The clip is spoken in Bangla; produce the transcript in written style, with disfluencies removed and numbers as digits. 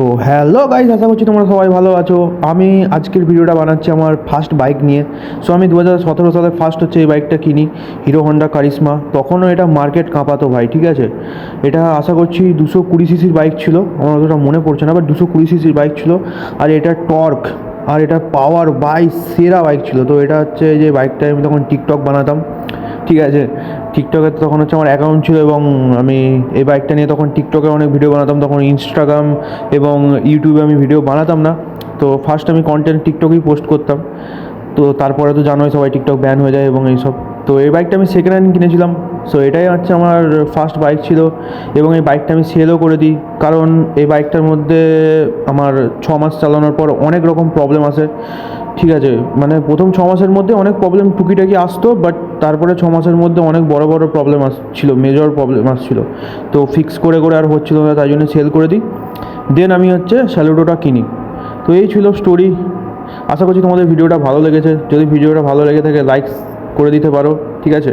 তো হ্যালো গাইজ, আশা করছি তোমরা সবাই ভালো আছো। আমি আজকের ভিডিওটা বানাচ্ছি আমার ফার্স্ট বাইক নিয়ে। সো আমি 2017 সালে ফার্স্ট হচ্ছে এই বাইকটা কিনি, হিরো হন্ডা কারিশমা। তখনও এটা মার্কেট কাঁপাতো ভাই, ঠিক আছে। এটা আশা করছি 220 সিসির বাইক ছিল, আমার অতটা মনে পড়ছে না, বাট 220 সিসির বাইক ছিল। আর এটা টর্ক আর এটা পাওয়ার সেরা বাইক ছিল। তো এটা হচ্ছে যে বাইকটায় আমি তখন টিকটক বানাতাম, ঠিক আছে। টিকটকে তখন হচ্ছে আমার অ্যাকাউন্ট ছিল, এবং আমি এই বাইকটা নিয়ে তখন টিকটকে অনেক ভিডিও বানাতাম। তখন ইনস্টাগ্রাম এবং ইউটিউবে আমি ভিডিও বানাতাম না। তো ফার্স্ট আমি কন্টেন্ট টিকটকেই পোস্ট করতাম। তো তারপরে তো জানোই সবাই, টিকটক ব্যান হয়ে যায় এবং এইসব। তো এই বাইকটা আমি সেকেন্ড হ্যান্ড কিনেছিলাম। সো এটাই হচ্ছে আমার ফার্স্ট বাইক ছিল, এবং এই বাইকটা আমি সেলও করে দিই। কারণ এই বাইকটার মধ্যে আমার 6 মাস চালানোর পর অনেক রকম প্রবলেম আসে, ঠিক আছে। মানে প্রথম 6 মাসের মধ্যে অনেক প্রবলেম টুকিটাকি আসতো, বাট তারপরে 6 মাসের মধ্যে অনেক বড় বড় প্রবলেম আসছিলো, মেজর প্রবলেম আসছিলো। তো ফিক্স করে করে আর হচ্ছিলো না, তাই জন্য সেল করে দিই। দেন আমি হচ্ছে স্যালুডোটা কিনি। তো এই ছিল স্টোরি। আশা করছি তোমাদের ভিডিওটা ভালো লেগেছে। যদি ভিডিওটা ভালো লেগে থাকে লাইক করে দিতে পারো, ঠিক আছে।